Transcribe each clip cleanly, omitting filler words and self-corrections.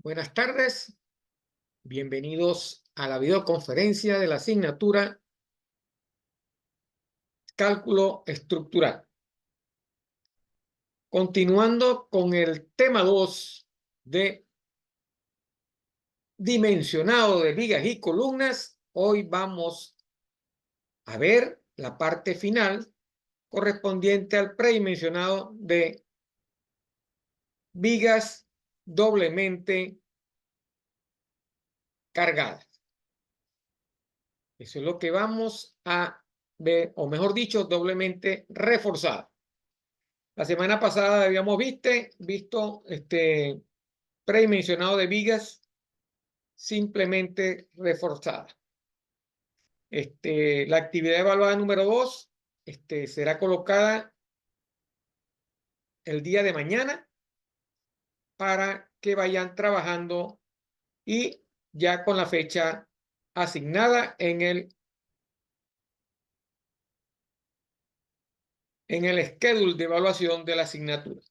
Buenas tardes, bienvenidos a la videoconferencia de la asignatura Cálculo Estructural. Continuando con el tema 2 de dimensionado de vigas y columnas, hoy vamos a ver la parte final correspondiente al predimensionado de vigas doblemente cargadas. Eso es lo que vamos a ver, o mejor dicho, doblemente reforzadas. La semana pasada habíamos visto predimensionado de vigas simplemente reforzadas. La actividad evaluada número 2 será colocada el día de mañana para que vayan trabajando y ya con la fecha asignada en el schedule de evaluación de la asignatura.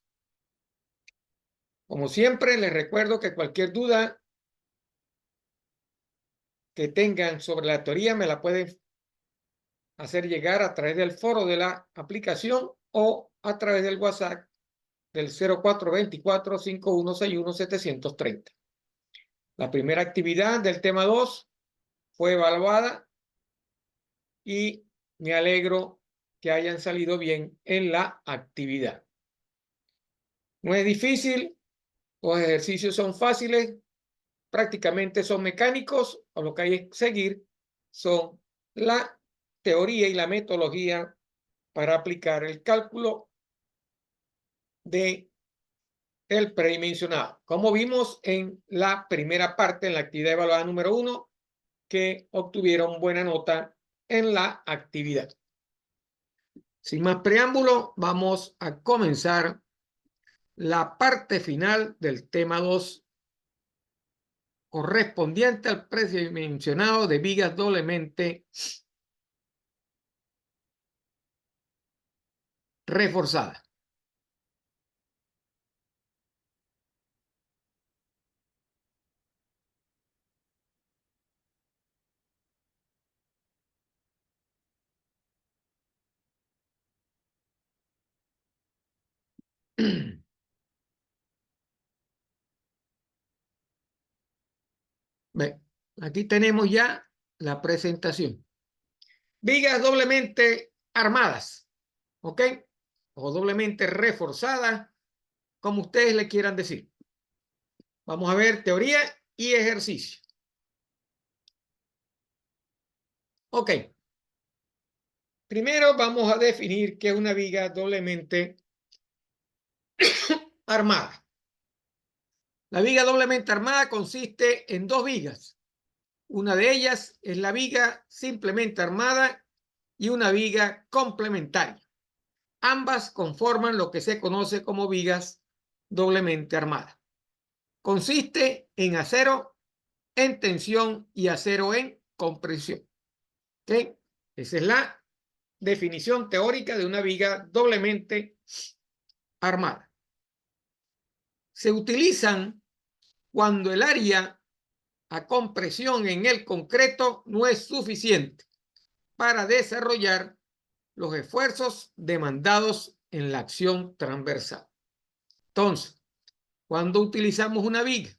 Como siempre, les recuerdo que cualquier duda que tengan sobre la teoría me la pueden hacer llegar a través del foro de la aplicación o a través del WhatsApp del 0424-5161-730. La primera actividad del tema 2 fue evaluada y me alegro que hayan salido bien en la actividad. No es difícil, los ejercicios son fáciles, prácticamente son mecánicos, o lo que hay que seguir son la teoría y la metodología para aplicar el cálculo de el predimensionado. Como vimos en la primera parte, en la actividad evaluada número 1, que obtuvieron buena nota en la actividad. Sin más preámbulo, vamos a comenzar la parte final del tema 2, correspondiente al predimensionado de vigas doblemente reforzadas. Aquí tenemos ya la presentación. Vigas doblemente armadas, ¿ok? O doblemente reforzadas, como ustedes le quieran decir. Vamos a ver teoría y ejercicio. Ok. Primero vamos a definir qué es una viga doblemente armada. La viga doblemente armada consiste en dos vigas. Una de ellas es la viga simplemente armada y una viga complementaria. Ambas conforman lo que se conoce como vigas doblemente armadas. Consiste en acero en tensión y acero en compresión. ¿Okay? Esa es la definición teórica de una viga doblemente armada. Se utilizan cuando el área a compresión en el concreto no es suficiente para desarrollar los esfuerzos demandados en la acción transversal. Entonces, cuando utilizamos una viga,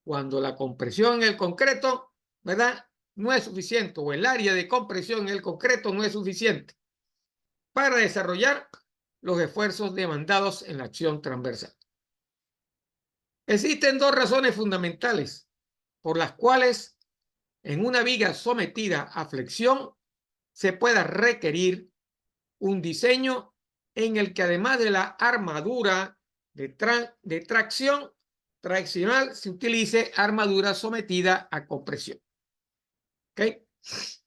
cuando la compresión en el concreto, ¿verdad?, no es suficiente, o el área de compresión en el concreto no es suficiente para desarrollar los esfuerzos demandados en la acción transversal. Existen dos razones fundamentales por las cuales en una viga sometida a flexión se pueda requerir un diseño en el que además de la armadura de tracción traccional se utilice armadura sometida a compresión. ¿Ok?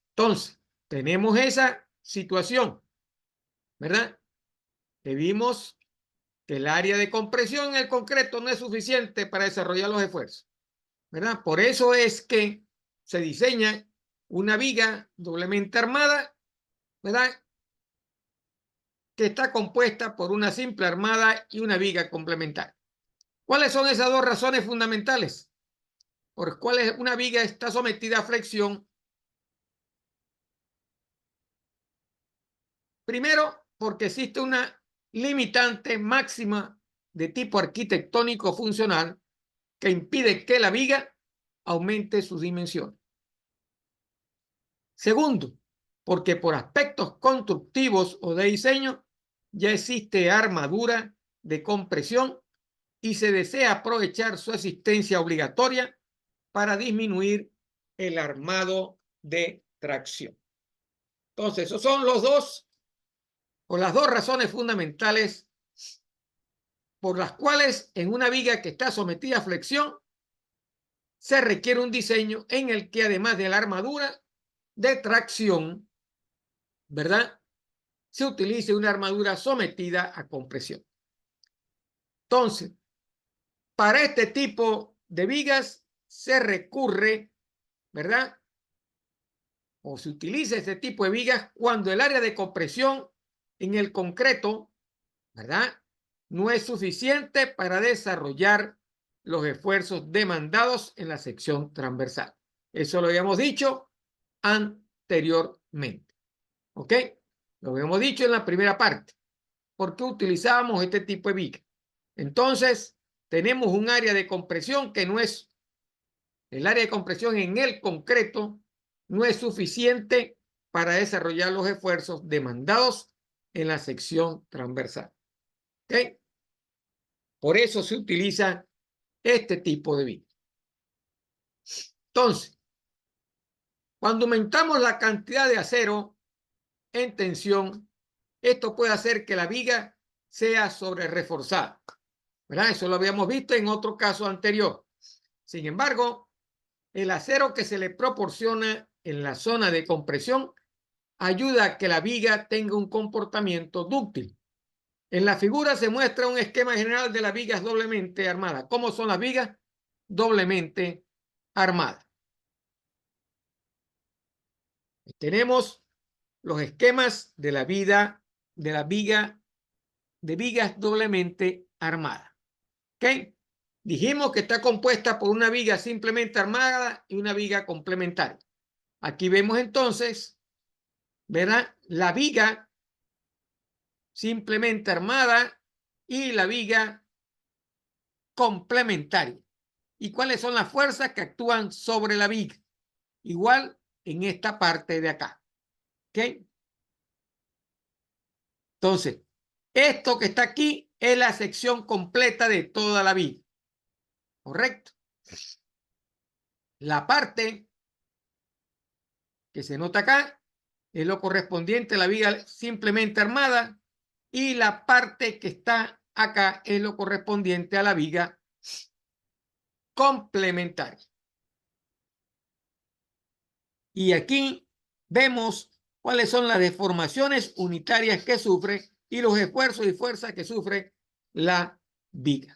Entonces, tenemos esa situación, ¿verdad? Que vimos que el área de compresión en el concreto no es suficiente para desarrollar los esfuerzos, ¿verdad? Por eso es que se diseña una viga doblemente armada, ¿verdad?, que está compuesta por una simple armada y una viga complementaria. ¿Cuáles son esas dos razones fundamentales por las cuales una viga está sometida a flexión? Primero, porque existe una limitante máxima de tipo arquitectónico funcional que impide que la viga aumente sus dimensiones. Segundo, porque por aspectos constructivos o de diseño ya existe armadura de compresión y se desea aprovechar su existencia obligatoria para disminuir el armado de tracción. Entonces, esos son los dos o las dos razones fundamentales por las cuales en una viga que está sometida a flexión se requiere un diseño en el que además de la armadura de tracción, ¿verdad?, se utilice una armadura sometida a compresión. Entonces, para este tipo de vigas se recurre, ¿verdad?, o se utiliza este tipo de vigas cuando el área de compresión en el concreto, ¿verdad?, no es suficiente para desarrollar los esfuerzos demandados en la sección transversal. Eso lo habíamos dicho anteriormente. ¿Ok? Lo habíamos dicho en la primera parte. ¿Por qué utilizábamos este tipo de viga? Entonces, tenemos un área de compresión que no es, el área de compresión en el concreto no es suficiente para desarrollar los esfuerzos demandados en la sección transversal. ¿Ok? Por eso se utiliza este tipo de viga. Entonces, cuando aumentamos la cantidad de acero en tensión, esto puede hacer que la viga sea sobre reforzada, ¿verdad? Eso lo habíamos visto en otro caso anterior. Sin embargo, el acero que se le proporciona en la zona de compresión ayuda a que la viga tenga un comportamiento dúctil. En la figura se muestra un esquema general de las vigas doblemente armadas. ¿Cómo son las vigas doblemente armadas? Tenemos los esquemas de la viga de vigas doblemente armadas. ¿Ok? Dijimos que está compuesta por una viga simplemente armada y una viga complementaria. Aquí vemos entonces, ¿verdad?, la viga simplemente armada y la viga complementaria. ¿Y cuáles son las fuerzas que actúan sobre la viga? Igual en esta parte de acá. ¿Ok? Entonces, esto que está aquí es la sección completa de toda la viga. ¿Correcto? La parte que se nota acá es lo correspondiente a la viga simplemente armada y la parte que está acá es lo correspondiente a la viga complementaria. Y aquí vemos cuáles son las deformaciones unitarias que sufre y los esfuerzos y fuerzas que sufre la viga.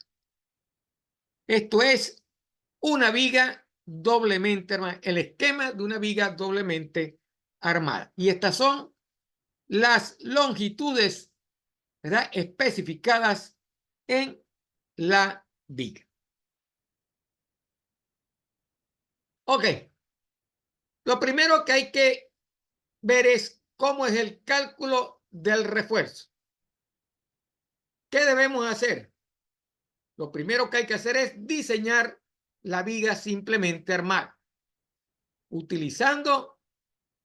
Esto es una viga doblemente armada, el esquema de una viga doblemente armada. Y estas son las longitudes, ¿verdad?, especificadas en la viga. Ok. Lo primero que hay que ver es cómo es el cálculo del refuerzo. ¿Qué debemos hacer? Lo primero que hay que hacer es diseñar la viga simplemente armada, utilizando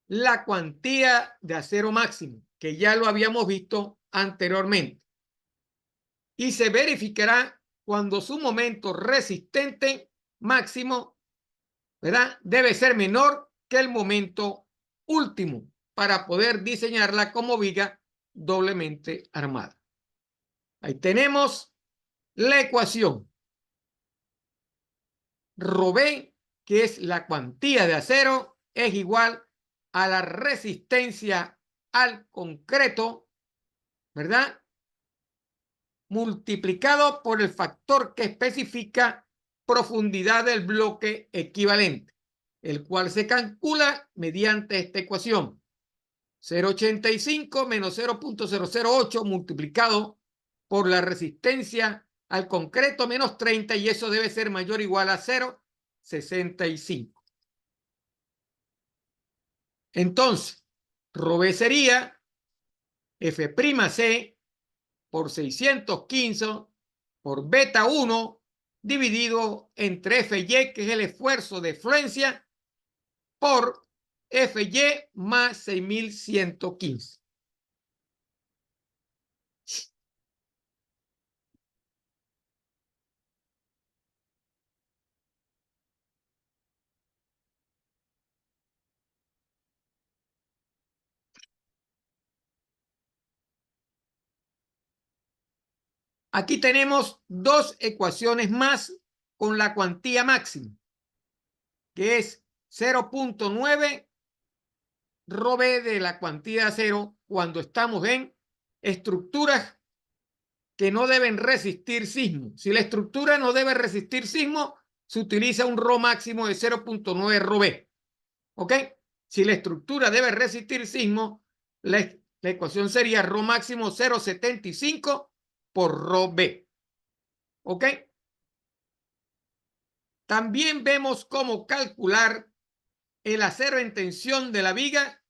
la cuantía de acero máximo, que ya lo habíamos visto anteriormente. Y se verificará cuando su momento resistente máximo, ¿verdad?, debe ser menor que el momento último para poder diseñarla como viga doblemente armada. Ahí tenemos la ecuación. Ρ, que es la cuantía de acero, es igual a la resistencia al concreto, ¿verdad?, multiplicado por el factor que especifica profundidad del bloque equivalente, el cual se calcula mediante esta ecuación. 0,85 menos 0,008 multiplicado por la resistencia al concreto menos 30 y eso debe ser mayor o igual a 0,65. Entonces, ρB sería F'C por 615 por beta 1 dividido entre Fy, que es el esfuerzo de fluencia, por Fy más 6115. Aquí tenemos dos ecuaciones más con la cuantía máxima, que es 0,9 ρB de la cuantía de acero cuando estamos en estructuras que no deben resistir sismo. Si la estructura no debe resistir sismo, se utiliza un ρ máximo de 0,9 ρB. ¿Ok? Si la estructura debe resistir sismo, la ecuación sería ρ máximo 0,75 por ρB. ¿Ok? También vemos cómo calcular el acero en tensión de la viga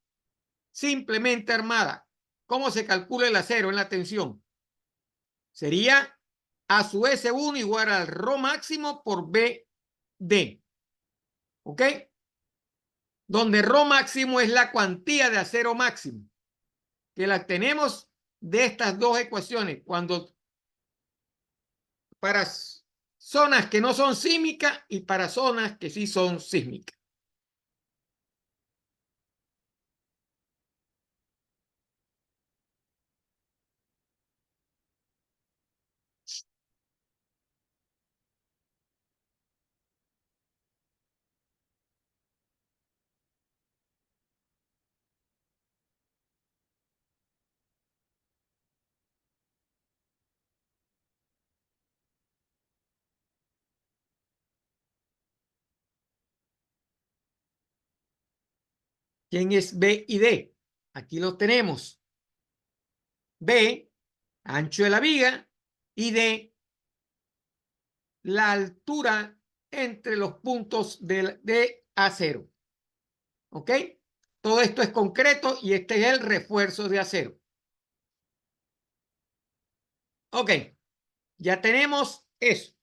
simplemente armada. ¿Cómo se calcula el acero en la tensión? Sería a su S1 igual al ρ máximo por BD. ¿Ok? Donde ρ máximo es la cuantía de acero máximo, que la tenemos de estas dos ecuaciones, cuando para zonas que no son sísmicas y para zonas que sí son sísmicas. ¿Quién es B y D? Aquí lo tenemos. B, ancho de la viga, y D, la altura entre los puntos de acero. ¿Ok? Todo esto es concreto y este es el refuerzo de acero. Ok, ya tenemos eso.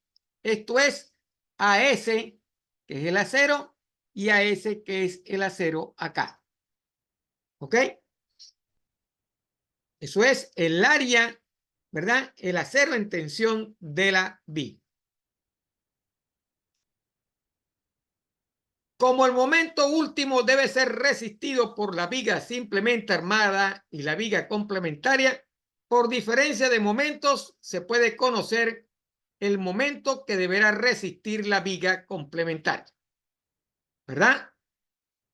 Esto es AS, que es el acero, y AS, que es el acero acá. ¿Ok? Eso es el área, ¿verdad? El acero en tensión de la viga. Como el momento último debe ser resistido por la viga simplemente armada y la viga complementaria, por diferencia de momentos se puede conocer el momento que deberá resistir la viga complementaria. ¿Verdad?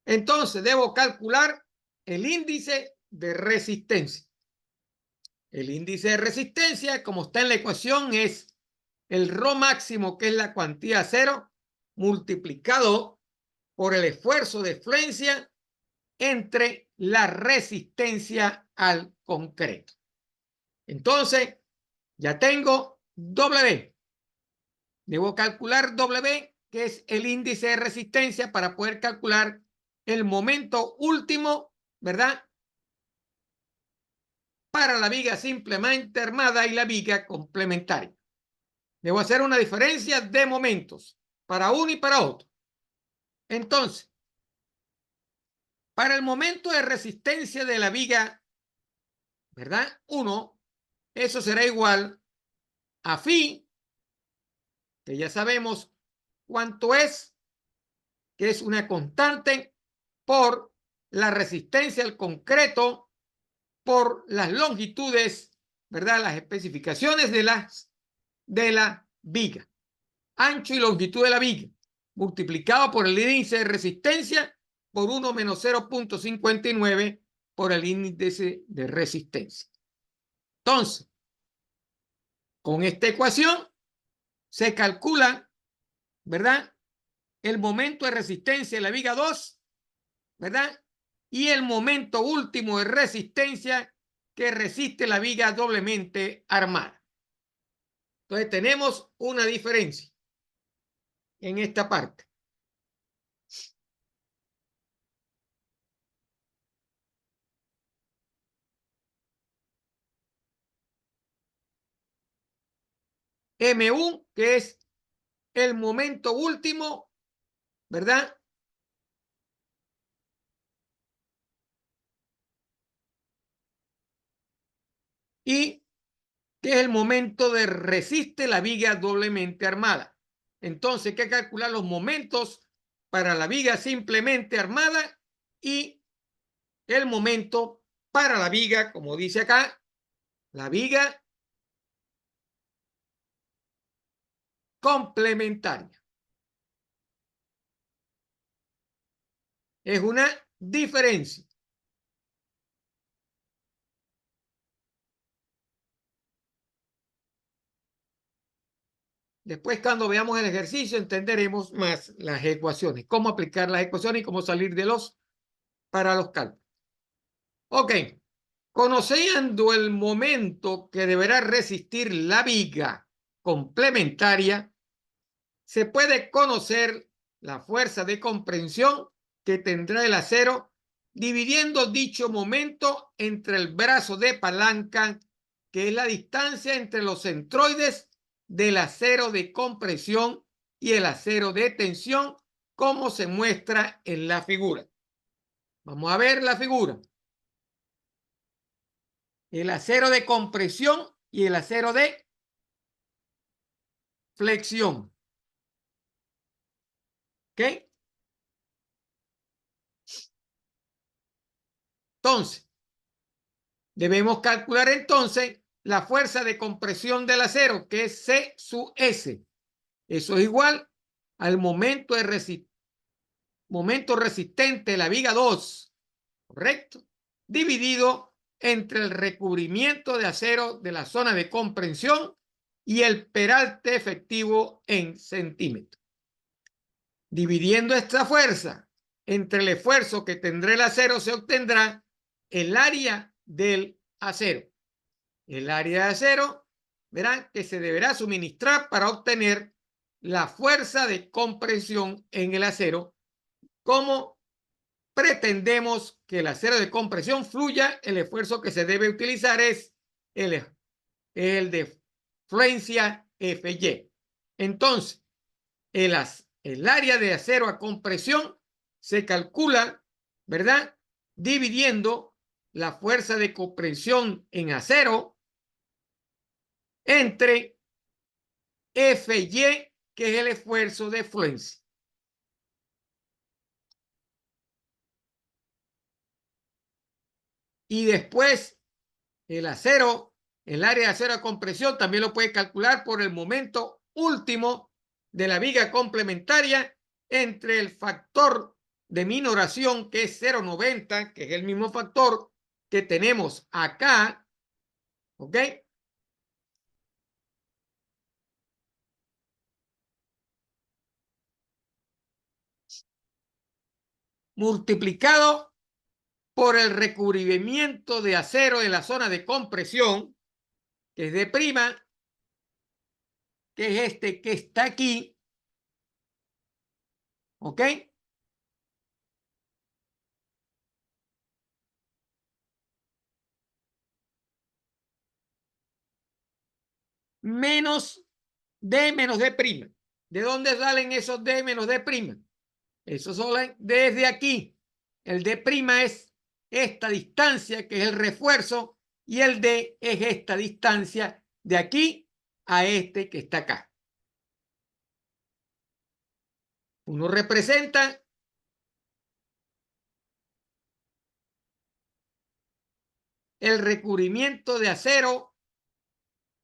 Entonces debo calcular el índice de resistencia. El índice de resistencia, como está en la ecuación, es el ρ máximo, que es la cuantía cero, multiplicado por el esfuerzo de fluencia entre la resistencia al concreto. Entonces, ya tengo W. Debo calcular W, que es el índice de resistencia, para poder calcular el momento último, ¿verdad? Para la viga simplemente armada y la viga complementaria. Debo hacer una diferencia de momentos para uno y para otro. Entonces, para el momento de resistencia de la viga, ¿verdad? 1, eso será igual a phi, que ya sabemos cuánto es, que es una constante, por la resistencia al concreto, por las longitudes, ¿verdad? Las especificaciones de la viga. Ancho y longitud de la viga, multiplicado por el índice de resistencia por 1 menos 0,59 por el índice de resistencia. Entonces, con esta ecuación se calcula, ¿verdad? El momento de resistencia de la viga 2, ¿verdad? Y el momento último de resistencia que resiste la viga doblemente armada. Entonces tenemos una diferencia en esta parte. M1, que es el momento último, ¿verdad? Y que es el momento de resiste la viga doblemente armada. Entonces hay que calcular los momentos para la viga simplemente armada y el momento para la viga, como dice acá, la viga complementaria. Es una diferencia. Después, cuando veamos el ejercicio, entenderemos más las ecuaciones, cómo aplicar las ecuaciones y cómo salir de para los cálculos. Ok, conociendo el momento que deberá resistir la viga complementaria, se puede conocer la fuerza de comprensión que tendrá el acero dividiendo dicho momento entre el brazo de palanca, que es la distancia entre los centroides del acero de compresión y el acero de tensión, como se muestra en la figura. Vamos a ver la figura. El acero de compresión y el acero de flexión. ¿Ok? Entonces, debemos calcular entonces la fuerza de compresión del acero, que es C sub S. Eso es igual al momento resistente de la viga 2, ¿correcto? Dividido entre el recubrimiento de acero de la zona de comprensión y el peralte efectivo en centímetros. Dividiendo esta fuerza entre el esfuerzo que tendrá el acero, se obtendrá el área del acero. El área de acero, verán que se deberá suministrar para obtener la fuerza de compresión en el acero. Como pretendemos que el acero de compresión fluya, el esfuerzo que se debe utilizar es el de fluencia Fy. Entonces, el área de acero a compresión se calcula, ¿verdad? Dividiendo la fuerza de compresión en acero entre Fy, que es el esfuerzo de fluencia. Y después el acero, el área de acero a compresión, también lo puede calcular por el momento último de la viga complementaria entre el factor de minoración, que es 0,90, que es el mismo factor que tenemos acá, ¿ok? Multiplicado por el recubrimiento de acero en la zona de compresión, que es de prima, que es este que está aquí, ¿ok? Menos D menos D prima. ¿De dónde salen esos D menos D prima? Esos salen desde aquí. El D prima es esta distancia, que es el refuerzo, y el D es esta distancia de aquí a este que está acá. Uno representa el recubrimiento de acero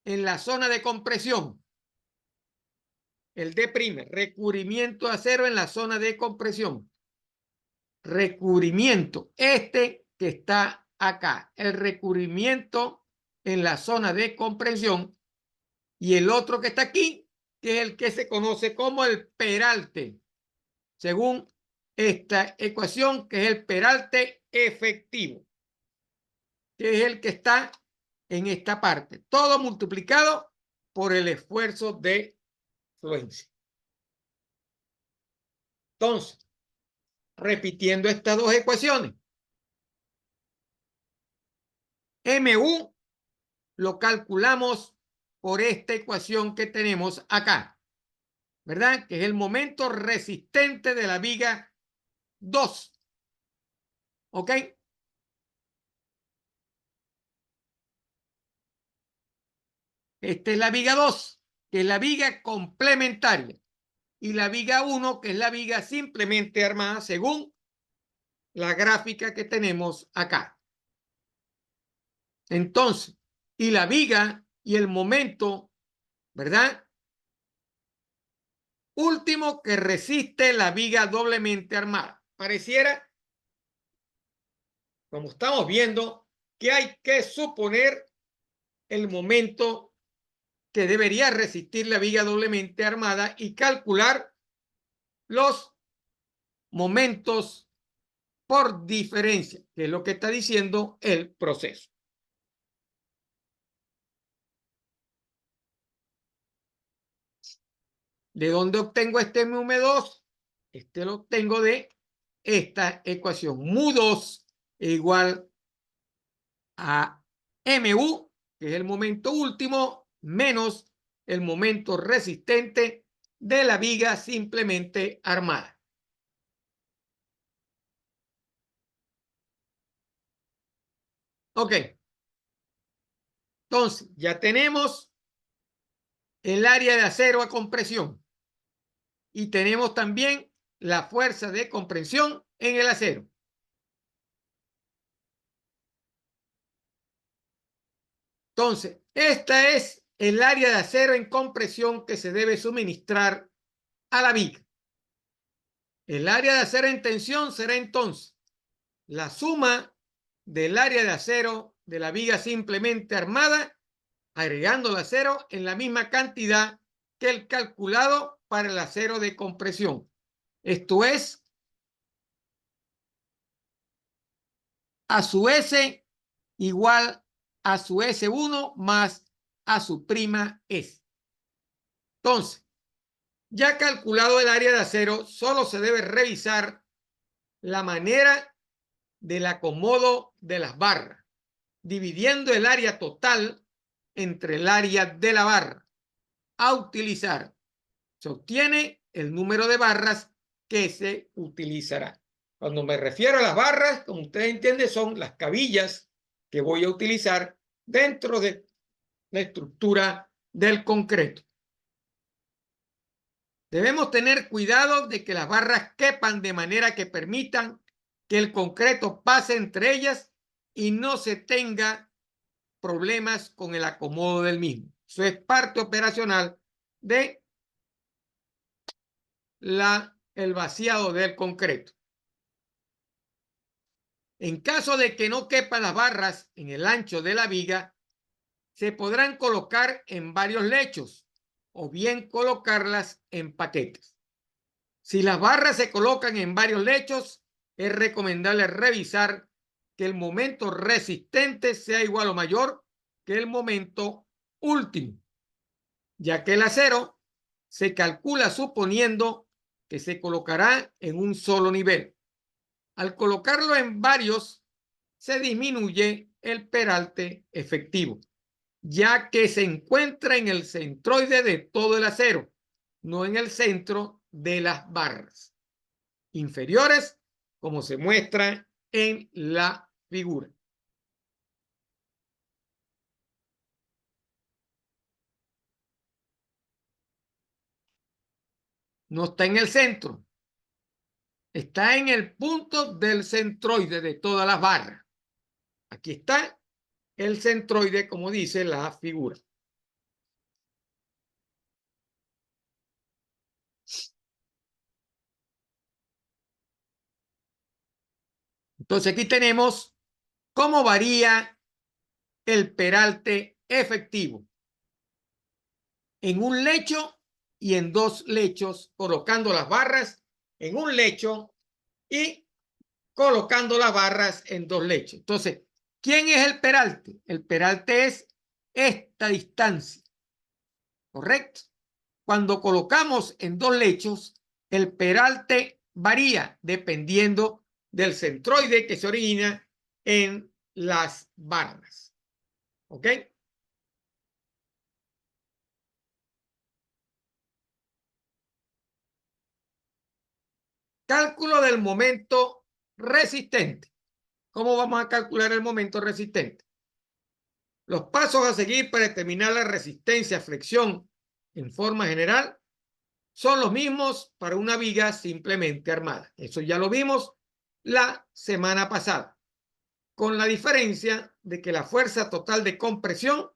en la zona de compresión. El D prima, recubrimiento de acero en la zona de compresión. Recubrimiento, este que está acá, el recubrimiento en la zona de compresión, y el otro que está aquí, que es el que se conoce como el peralte, según esta ecuación, que es el peralte efectivo, que es el que está en esta parte, todo multiplicado por el esfuerzo de fluencia. Entonces, repitiendo estas dos ecuaciones, MU lo calculamos por esta ecuación que tenemos acá, ¿verdad? Que es el momento resistente de la viga 2. ¿Ok? Esta es la viga 2, que es la viga complementaria. Y la viga 1, que es la viga simplemente armada según la gráfica que tenemos acá. Entonces, y la viga y el momento, ¿verdad? Último que resiste la viga doblemente armada. Pareciera, como estamos viendo, que hay que suponer el momento que debería resistir la viga doblemente armada y calcular los momentos por diferencia, que es lo que está diciendo el proceso. ¿De dónde obtengo este mu2? Este lo obtengo de esta ecuación. Mu2 es igual a mu, que es el momento último, menos el momento resistente de la viga simplemente armada. Ok. Entonces, ya tenemos el área de acero a compresión y tenemos también la fuerza de compresión en el acero. Entonces, esta es el área de acero en compresión que se debe suministrar a la viga. El área de acero en tensión será entonces la suma del área de acero de la viga simplemente armada, agregando el acero en la misma cantidad que el calculado para el acero de compresión. Esto es a su S igual a su S1 más a su prima S. Entonces, ya calculado el área de acero, solo se debe revisar la manera del acomodo de las barras, dividiendo el área total entre el área de la barra. A utilizar, se obtiene el número de barras que se utilizará. Cuando me refiero a las barras, como ustedes entienden, son las cabillas que voy a utilizar dentro de la estructura del concreto. Debemos tener cuidado de que las barras quepan de manera que permitan que el concreto pase entre ellas y no se tenga problemas con el acomodo del mismo. Eso es parte operacional de el vaciado del concreto. En caso de que no quepan las barras en el ancho de la viga, se podrán colocar en varios lechos o bien colocarlas en paquetes. Si las barras se colocan en varios lechos, es recomendable revisar que el momento resistente sea igual o mayor que el momento último, ya que el acero se calcula suponiendo que se colocará en un solo nivel. Al colocarlo en varios, se disminuye el peralte efectivo, ya que se encuentra en el centroide de todo el acero, no en el centro de las barras inferiores, como se muestra en la figura. No está en el centro, está en el punto del centroide de todas las barras. Aquí está el centroide, como dice la figura. Entonces aquí tenemos cómo varía el peralte efectivo en un lecho y en dos lechos, colocando las barras en un lecho y colocando las barras en dos lechos. Entonces, ¿quién es el peralte? El peralte es esta distancia ¿correcto? Cuando colocamos en dos lechos, el peralte varía dependiendo del centroide que se origina en las bardas. ¿Ok? Cálculo del momento resistente. ¿Cómo vamos a calcular el momento resistente? Los pasos a seguir para determinar la resistencia a flexión en forma general son los mismos para una viga simplemente armada. Eso ya lo vimos la semana pasada, con la diferencia de que la fuerza total de compresión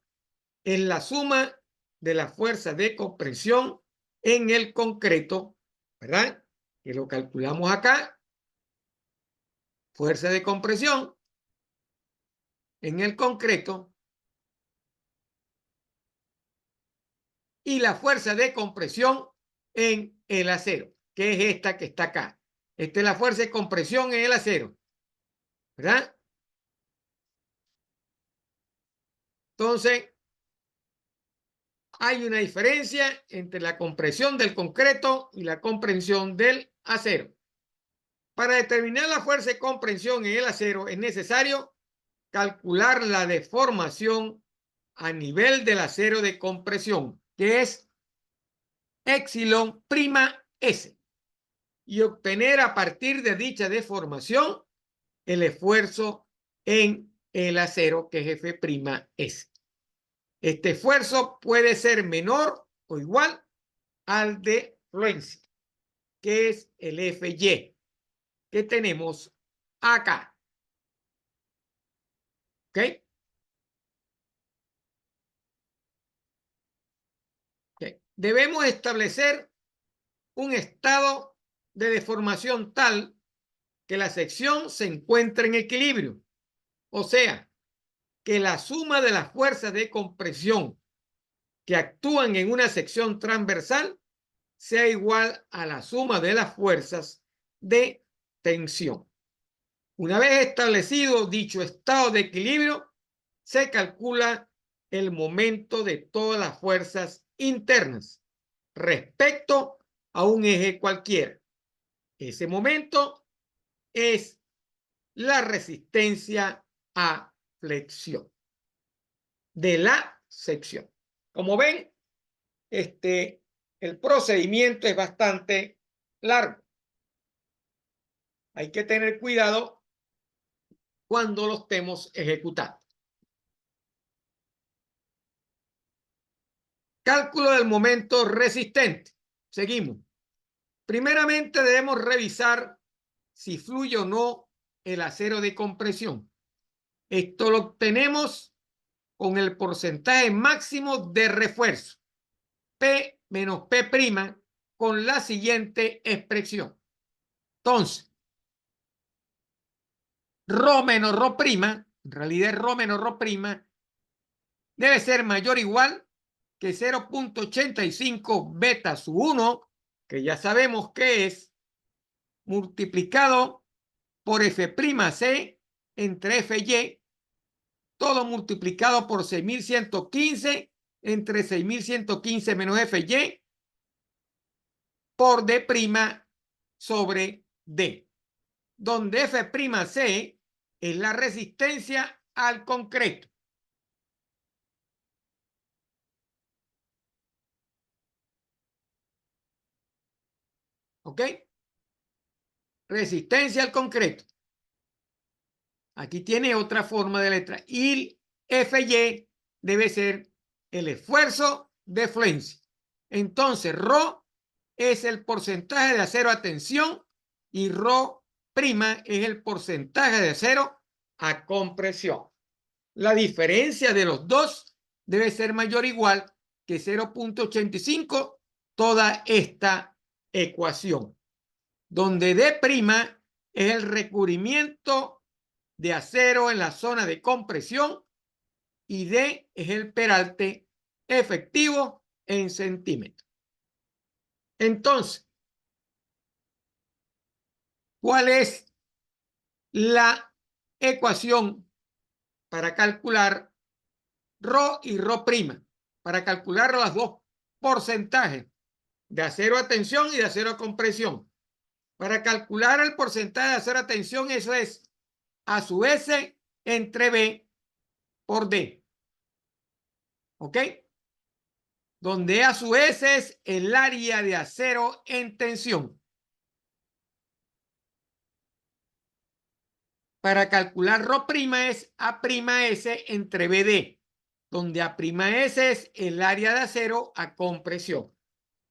es la suma de la fuerza de compresión en el concreto, ¿verdad? Que lo calculamos acá. Fuerza de compresión en el concreto y la fuerza de compresión en el acero, que es esta que está acá. Esta es la fuerza de compresión en el acero, ¿verdad? Entonces, hay una diferencia entre la compresión del concreto y la compresión del acero. Para determinar la fuerza de compresión en el acero es necesario calcular la deformación a nivel del acero de compresión, que es epsilon prima S, y obtener a partir de dicha deformación el esfuerzo en el acero, que es F prima S. Este esfuerzo puede ser menor o igual al de fluencia, que es el FY, que tenemos acá. ¿Ok? Okay. Debemos establecer un estado de deformación tal que la sección se encuentre en equilibrio. O sea, que la suma de las fuerzas de compresión que actúan en una sección transversal sea igual a la suma de las fuerzas de tensión. Una vez establecido dicho estado de equilibrio, se calcula el momento de todas las fuerzas internas respecto a un eje cualquiera. Ese momento es la resistencia a flexión de la sección. Como ven, el procedimiento es bastante largo. Hay que tener cuidado cuando lo estemos ejecutando. Cálculo del momento resistente. Seguimos. Primeramente debemos revisar si fluye o no el acero de compresión. Esto lo obtenemos con el porcentaje máximo de refuerzo, P menos P', con la siguiente expresión. Entonces, Rho menos Rho', en realidad Rho menos Rho', debe ser mayor o igual que 0.85 beta sub 1, que ya sabemos que es, multiplicado por F'C entre Fy, todo multiplicado por 6115 entre 6115 menos Fy por D' sobre D, donde F'C es la resistencia al concreto. ¿Ok? Resistencia al concreto. Aquí tiene otra forma de letra. Y Fy debe ser el esfuerzo de fluencia. Entonces, Rho es el porcentaje de acero a tensión y Rho' es el porcentaje de acero a compresión. La diferencia de los dos debe ser mayor o igual que 0.85 toda esta ecuación, donde D' es el recubrimiento de acero en la zona de compresión y D es el peralte efectivo en centímetros. Entonces, ¿cuál es la ecuación para calcular Rho y Rho'? Para calcular las dos porcentaje de acero a tensión y de acero a compresión. Para calcular el porcentaje de acero a tensión, eso es a su S entre B por D. ¿Ok? Donde A su S es el área de acero en tensión. Para calcular ρ' es A'S entre BD, donde A'S es el área de acero a compresión.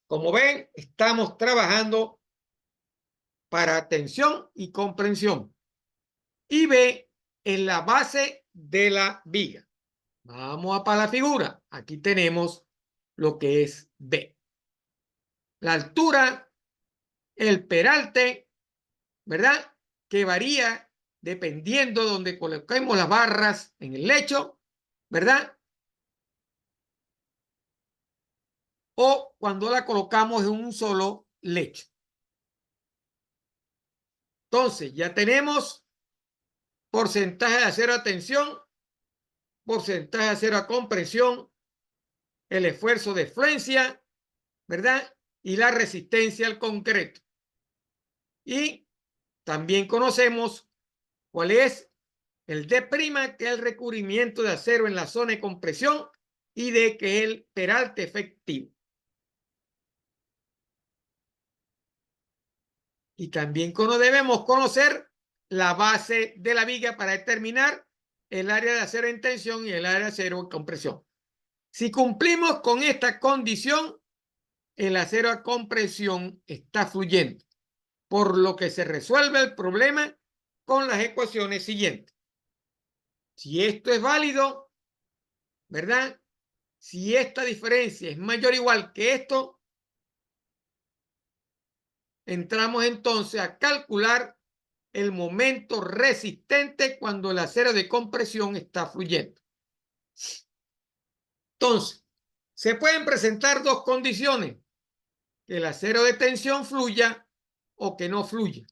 Como ven, estamos trabajando para tensión y comprensión. Y B es la base de la viga. Vamos a para la figura. Aquí tenemos lo que es B. La altura, el peralte, ¿verdad? Que varía dependiendo de donde coloquemos las barras en el lecho, ¿verdad? O cuando la colocamos en un solo lecho. Entonces, ya tenemos porcentaje de acero a tensión, porcentaje de acero a compresión, el esfuerzo de fluencia, ¿verdad? Y la resistencia al concreto. Y también conocemos cuál es el D', que es el recubrimiento de acero en la zona de compresión, y D, que es el peralte efectivo. Y también debemos conocer la base de la viga para determinar el área de acero en tensión y el área de acero en compresión. Si cumplimos con esta condición, el acero a compresión está fluyendo, por lo que se resuelve el problema con las ecuaciones siguientes. Si esto es válido, ¿verdad? Si esta diferencia es mayor o igual que esto, entramos entonces a calcular el momento resistente cuando el acero de compresión está fluyendo. Entonces, se pueden presentar dos condiciones: que el acero de tensión fluya o que no fluya.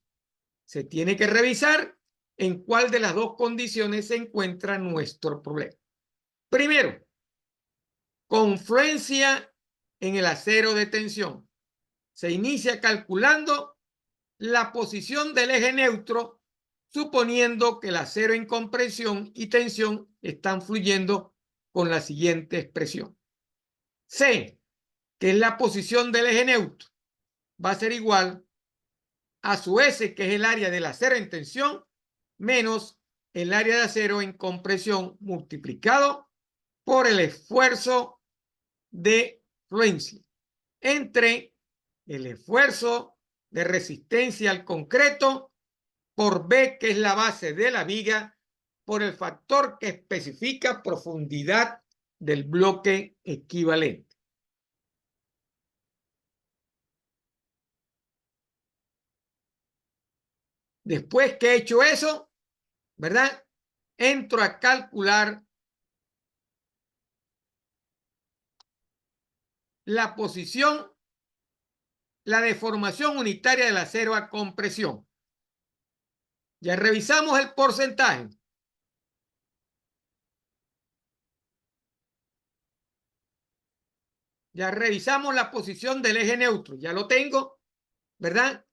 Se tiene que revisar en cuál de las dos condiciones se encuentra nuestro problema. Primero, confluencia en el acero de tensión. Se inicia calculando la posición del eje neutro, suponiendo que el acero en compresión y tensión están fluyendo con la siguiente expresión. C, que es la posición del eje neutro, va a ser igual a su S, que es el área del acero en tensión, menos el área de acero en compresión multiplicado por el esfuerzo de fluencia entre el esfuerzo de resistencia al concreto por B, que es la base de la viga, por el factor que especifica profundidad del bloque equivalente. Después que he hecho eso, ¿verdad? Entro a calcular la posición, la deformación unitaria del acero a compresión. Ya revisamos el porcentaje. Ya revisamos la posición del eje neutro. Ya lo tengo, ¿verdad?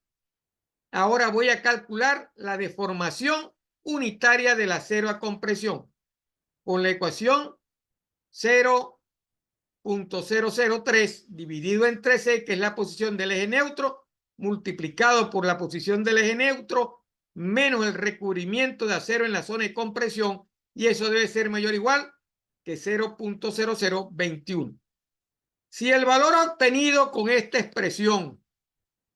Ahora voy a calcular la deformación unitaria del acero a compresión con la ecuación 0.003 dividido entre C, que es la posición del eje neutro, multiplicado por la posición del eje neutro, menos el recubrimiento de acero en la zona de compresión, y eso debe ser mayor o igual que 0.0021. Si el valor obtenido con esta expresión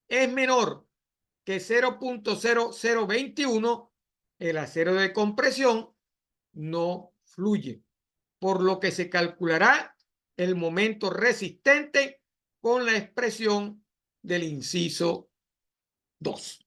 es menor que 0.0021, el acero de compresión no fluye, por lo que se calculará el momento resistente con la expresión del inciso 2.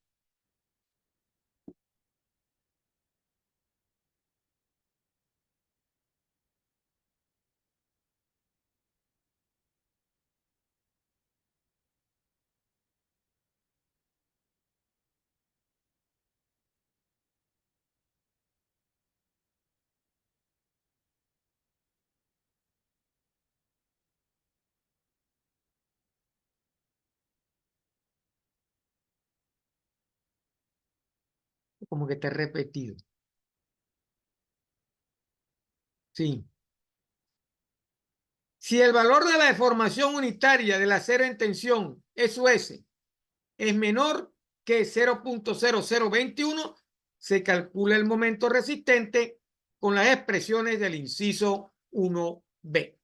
como que está repetido. Sí. Si el valor de la deformación unitaria del acero en tensión, SUS, es menor que 0.0021, se calcula el momento resistente con las expresiones del inciso 1B.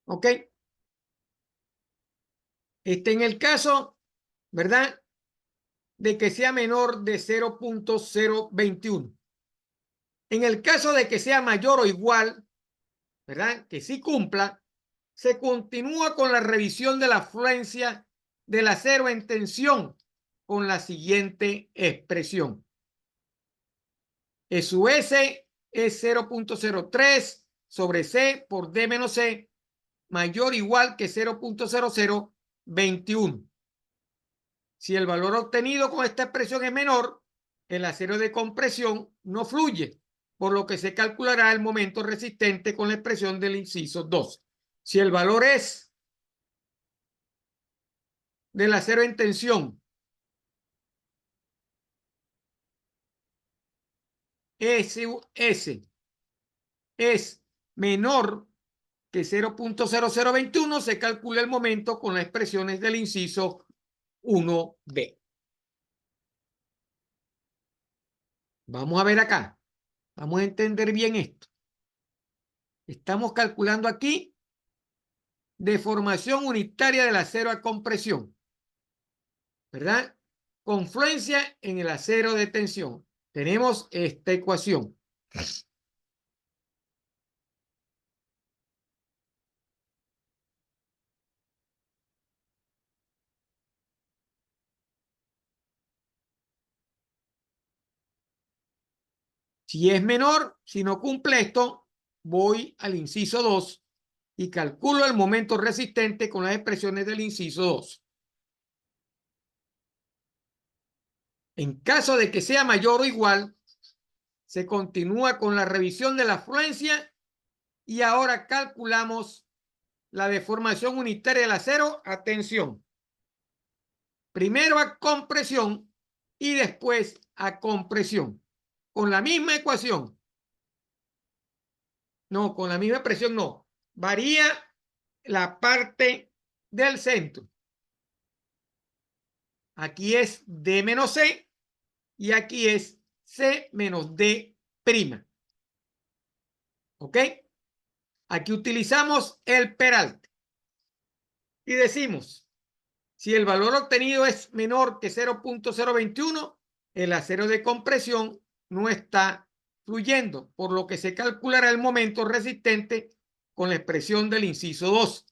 ¿Ok? En el caso, ¿verdad?, de que sea menor de 0.021. En el caso de que sea mayor o igual, ¿verdad?, que sí cumpla, se continúa con la revisión de la fluencia del acero en tensión con la siguiente expresión. SUS es 0.03 sobre C por D menos C, mayor o igual que 0.0021. Si el valor obtenido con esta expresión es menor, el acero de compresión no fluye, por lo que se calculará el momento resistente con la expresión del inciso 2. Si el valor es del acero en tensión SUS es menor que 0.0021, se calcula el momento con las expresiones del inciso 1B. Vamos a ver acá. Vamos a entender bien esto. Estamos calculando aquí deformación unitaria del acero a compresión, ¿verdad? Confluencia en el acero de tensión. Tenemos esta ecuación. Si es menor, si no cumple esto, voy al inciso 2 y calculo el momento resistente con las expresiones del inciso 2. En caso de que sea mayor o igual, se continúa con la revisión de la fluencia y ahora calculamos la deformación unitaria del acero a tensión. Primero a compresión y después a compresión. Con la misma ecuación. No, con la misma expresión no. Varía la parte del centro. Aquí es D menos C y aquí es C menos D prima. ¿Ok? Aquí utilizamos el peralte. Y decimos, si el valor obtenido es menor que 0.021, el acero de compresión no está fluyendo, por lo que se calculará el momento resistente con la expresión del inciso 2.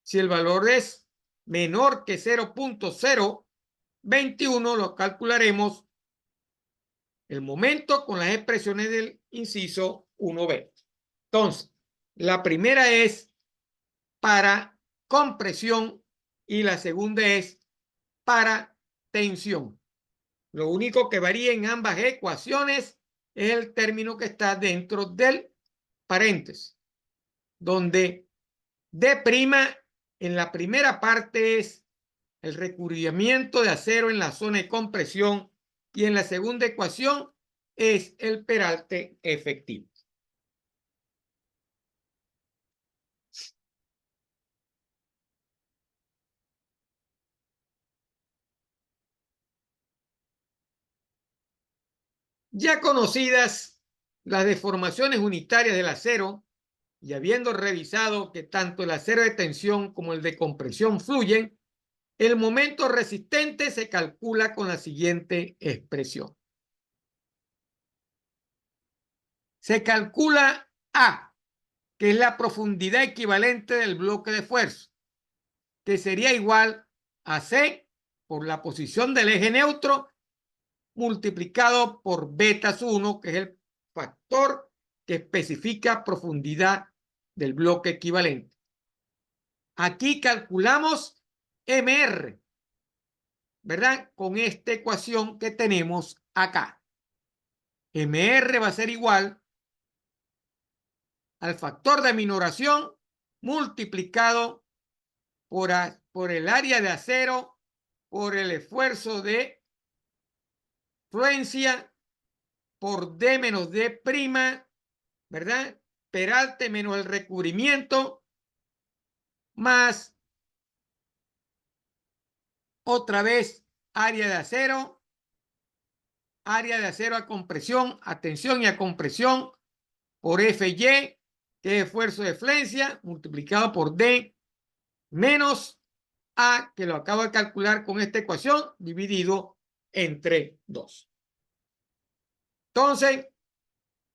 Si el valor es menor que 0.021, lo calcularemos el momento con las expresiones del inciso 1B. Entonces, la primera es para compresión y la segunda es para tensión. Lo único que varía en ambas ecuaciones es el término que está dentro del paréntesis, donde D' en la primera parte es el recubrimiento de acero en la zona de compresión y en la segunda ecuación es el peralte efectivo. Ya conocidas las deformaciones unitarias del acero y habiendo revisado que tanto el acero de tensión como el de compresión fluyen, el momento resistente se calcula con la siguiente expresión. Se calcula A, que es la profundidad equivalente del bloque de fuerza, que sería igual a C por la posición del eje neutro multiplicado por beta 1, que es el factor que especifica profundidad del bloque equivalente. Aquí calculamos MR, ¿verdad? Con esta ecuación que tenemos acá. MR va a ser igual al factor de aminoración multiplicado por el área de acero, por el esfuerzo de fluencia, por D menos D', ¿verdad? Peralte menos el recubrimiento, más otra vez área de acero a compresión, a tensión y a compresión, por FY, que es esfuerzo de flexión, multiplicado por D, menos A, que lo acabo de calcular con esta ecuación, dividido entre 2. Entonces,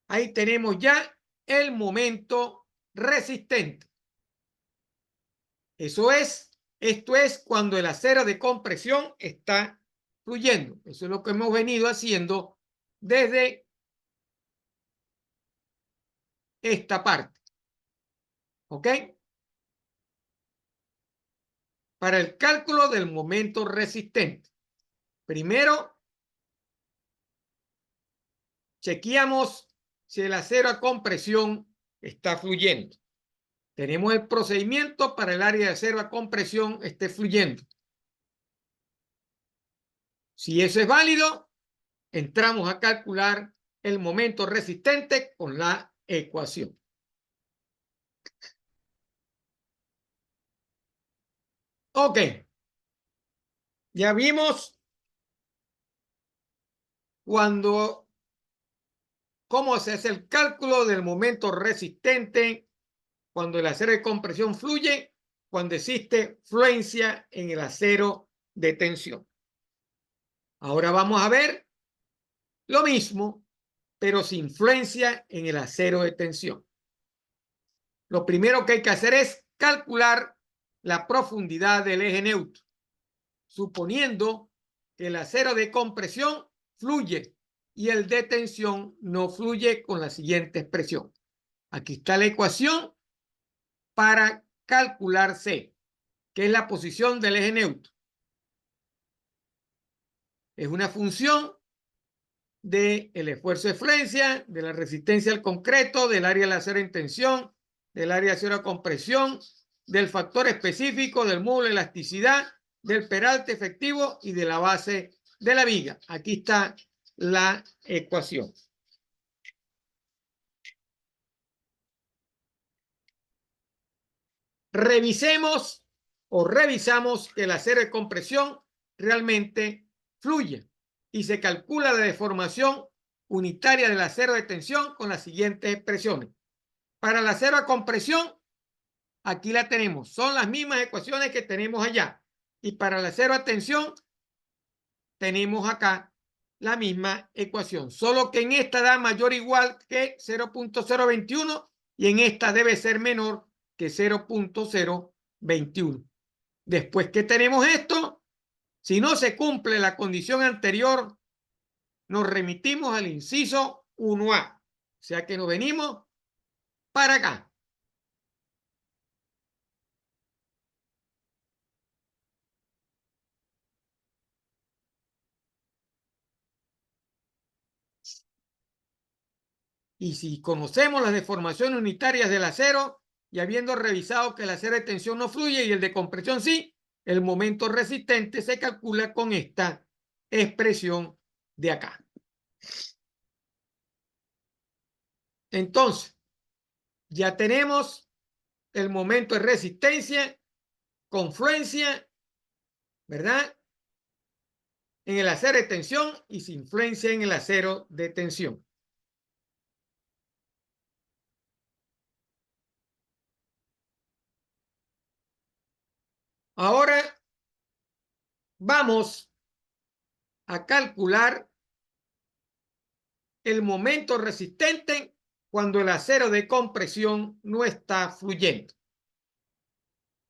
ahí tenemos ya el momento resistente. Esto es cuando el acero de compresión está fluyendo. Eso es lo que hemos venido haciendo desde esta parte. ¿Ok? Para el cálculo del momento resistente, primero chequeamos si el acero a compresión está fluyendo. Tenemos el procedimiento para el área de acero a compresión esté fluyendo. Si eso es válido, entramos a calcular el momento resistente con la ecuación. Ok. Ya vimos cómo se hace el cálculo del momento resistente cuando el acero de compresión fluye, cuando existe fluencia en el acero de tensión. Ahora vamos a ver lo mismo, pero sin fluencia en el acero de tensión. Lo primero que hay que hacer es calcular la profundidad del eje neutro, suponiendo que el acero de compresión fluye y el de tensión no fluye, con la siguiente expresión. Aquí está la ecuación para calcular C, que es la posición del eje neutro. Es una función del esfuerzo de flexión, de la resistencia al concreto, del área del acero en tensión, del área de acero a compresión, del factor específico, del módulo de elasticidad, del peralte efectivo y de la base de la viga. Aquí está la ecuación. Revisemos o revisamos que el acero de compresión realmente fluye y se calcula la deformación unitaria del acero de tensión con las siguientes expresiones. Para el acero a compresión, aquí la tenemos. Son las mismas ecuaciones que tenemos allá. Y para el acero a tensión, tenemos acá la misma ecuación. Solo que en esta da mayor o igual que 0.021 y en esta debe ser menor que 0.021. Después que tenemos esto, si no se cumple la condición anterior, nos remitimos al inciso 1A. O sea que nos venimos para acá. Y si conocemos las deformaciones unitarias del acero y habiendo revisado que el acero de tensión no fluye y el de compresión sí, el momento resistente se calcula con esta expresión de acá. Entonces, ya tenemos el momento de resistencia, confluencia, ¿verdad? En el acero de tensión y sin influencia en el acero de tensión. Ahora vamos a calcular el momento resistente cuando el acero de compresión no está fluyendo.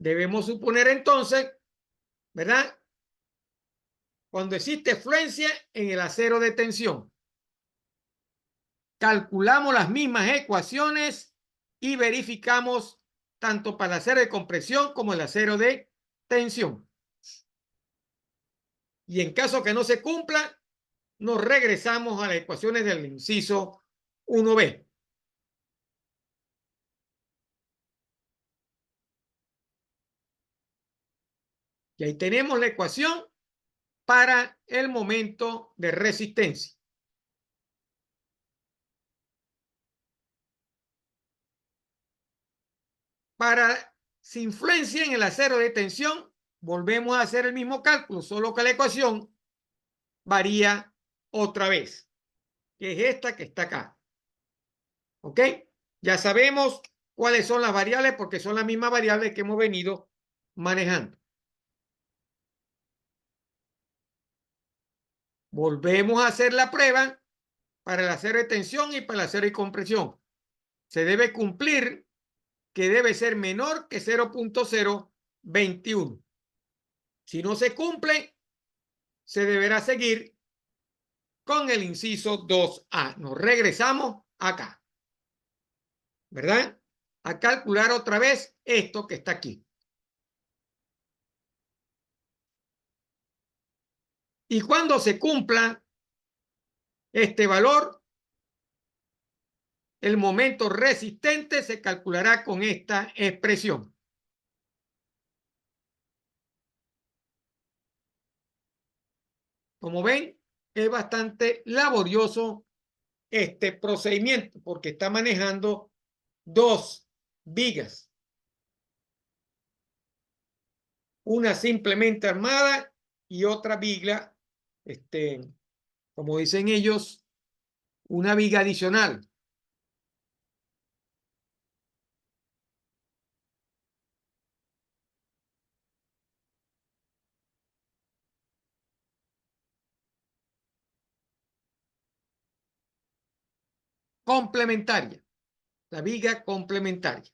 Debemos suponer entonces, ¿verdad? Cuando existe fluencia en el acero de tensión. Calculamos las mismas ecuaciones y verificamos tanto para el acero de compresión como el acero de tensión. Y en caso que no se cumpla, nos regresamos a las ecuaciones del inciso 1b. Y ahí tenemos la ecuación para el momento de resistencia. Para si influencia en el acero de tensión, volvemos a hacer el mismo cálculo, solo que la ecuación varía otra vez, que es esta que está acá. ¿Ok? Ya sabemos cuáles son las variables porque son las mismas variables que hemos venido manejando. Volvemos a hacer la prueba para el acero de tensión y para el acero de compresión. Se debe cumplir que debe ser menor que 0.021. Si no se cumple, se deberá seguir con el inciso 2A. Nos regresamos acá, ¿verdad? A calcular otra vez esto que está aquí. Y cuando se cumpla este valor, el momento resistente se calculará con esta expresión. Como ven, es bastante laborioso este procedimiento porque está manejando dos vigas. Una simplemente armada y otra viga, como dicen ellos, una viga adicional. Complementaria. La viga complementaria.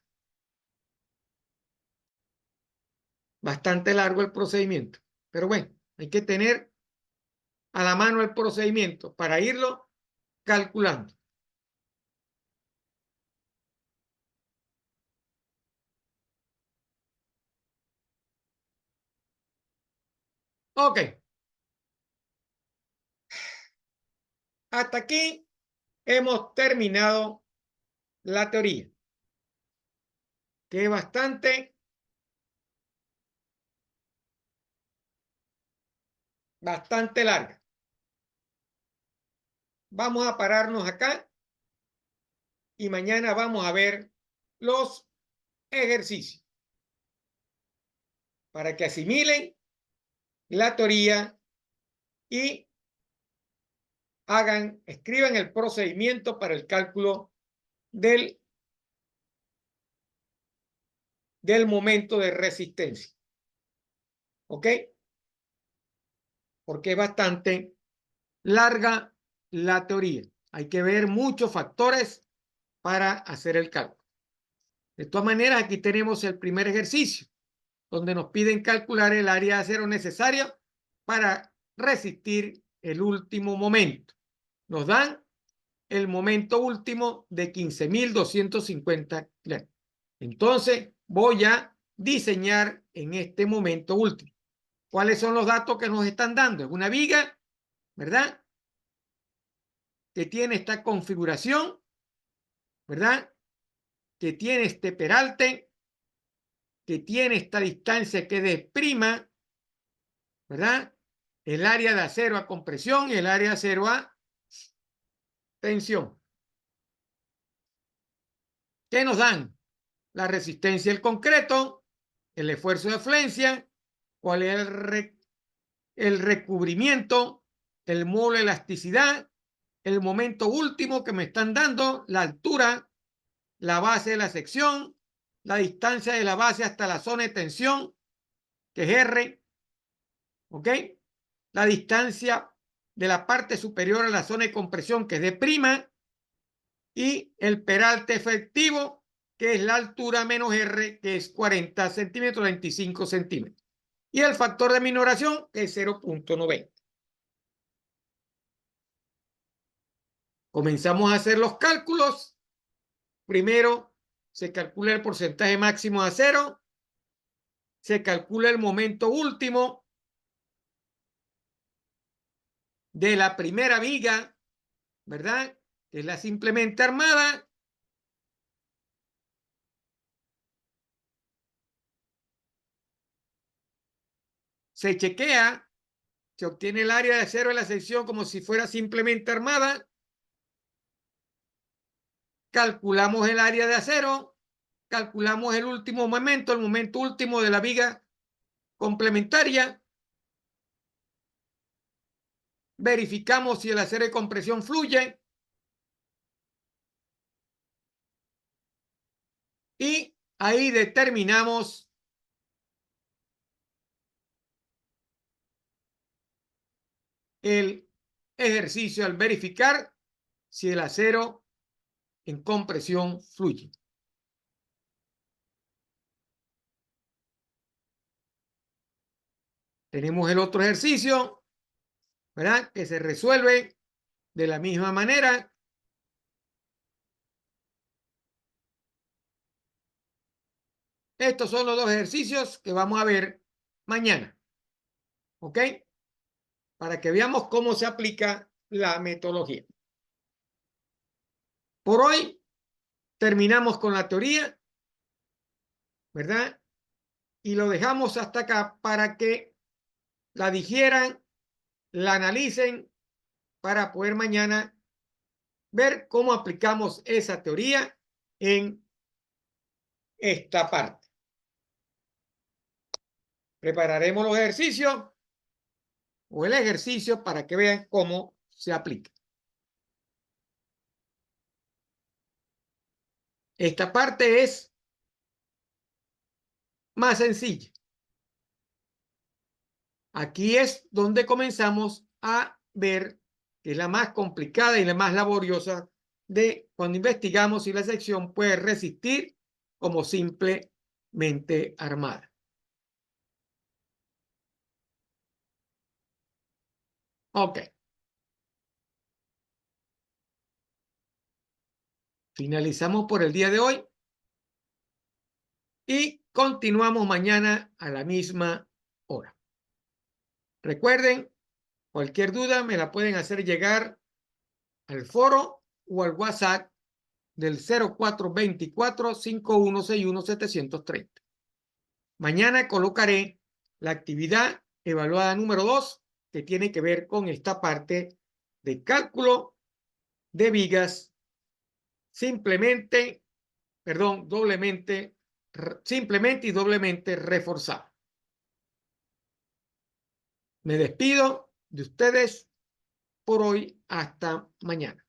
Bastante largo el procedimiento. Pero bueno, hay que tener a la mano el procedimiento para irlo calculando. Ok. Hasta aquí hemos terminado la teoría, que es bastante larga. Vamos a pararnos acá y mañana vamos a ver los ejercicios para que asimilen la teoría y escriban el procedimiento para el cálculo del momento de resistencia. ¿Ok? Porque es bastante larga la teoría. Hay que ver muchos factores para hacer el cálculo. De todas maneras, aquí tenemos el primer ejercicio, donde nos piden calcular el área de acero necesaria para resistir el último momento. Nos dan el momento último de 15.250 claro. Entonces, voy a diseñar en este momento último. ¿Cuáles son los datos que nos están dando? Es una viga, ¿verdad? Que tiene esta configuración, ¿verdad? Que tiene este peralte, que tiene esta distancia que es de prima, ¿verdad? El área de acero a compresión y el área de acero a tensión. ¿Qué nos dan? La resistencia del concreto, el esfuerzo de flexión, cuál es el recubrimiento, el módulo de elasticidad, el momento último que me están dando, la altura, la base de la sección, la distancia de la base hasta la zona de tensión, que es R, ¿ok? La distancia de la parte superior a la zona de compresión, que es D', y el peralte efectivo, que es la altura menos R, que es 40 centímetros, 25 centímetros. Y el factor de minoración, que es 0.90. Comenzamos a hacer los cálculos. Primero se calcula el porcentaje máximo de acero, se calcula el momento último de la primera viga, ¿verdad? Que es la simplemente armada. Se chequea, se obtiene el área de acero de la sección como si fuera simplemente armada. Calculamos el área de acero, calculamos el último momento, el momento último de la viga complementaria. Verificamos si el acero de compresión fluye. Y ahí determinamos el ejercicio al verificar si el acero en compresión fluye. Tenemos el otro ejercicio, ¿verdad? Que se resuelve de la misma manera. Estos son los dos ejercicios que vamos a ver mañana. ¿Ok? Para que veamos cómo se aplica la metodología. Por hoy terminamos con la teoría, ¿verdad? Y lo dejamos hasta acá para que la digieran, la analicen, para poder mañana ver cómo aplicamos esa teoría en esta parte. Prepararemos los ejercicios o el ejercicio para que vean cómo se aplica. Esta parte es más sencilla. Aquí es donde comenzamos a ver que es la más complicada y la más laboriosa de cuando investigamos si la sección puede resistir como simplemente armada. Ok. Finalizamos por el día de hoy y continuamos mañana a la misma hora. Recuerden, cualquier duda me la pueden hacer llegar al foro o al WhatsApp del 0424-5161-730. Mañana colocaré la actividad evaluada número 2, que tiene que ver con esta parte de cálculo de vigas simplemente y doblemente reforzada. Me despido de ustedes por hoy hasta mañana.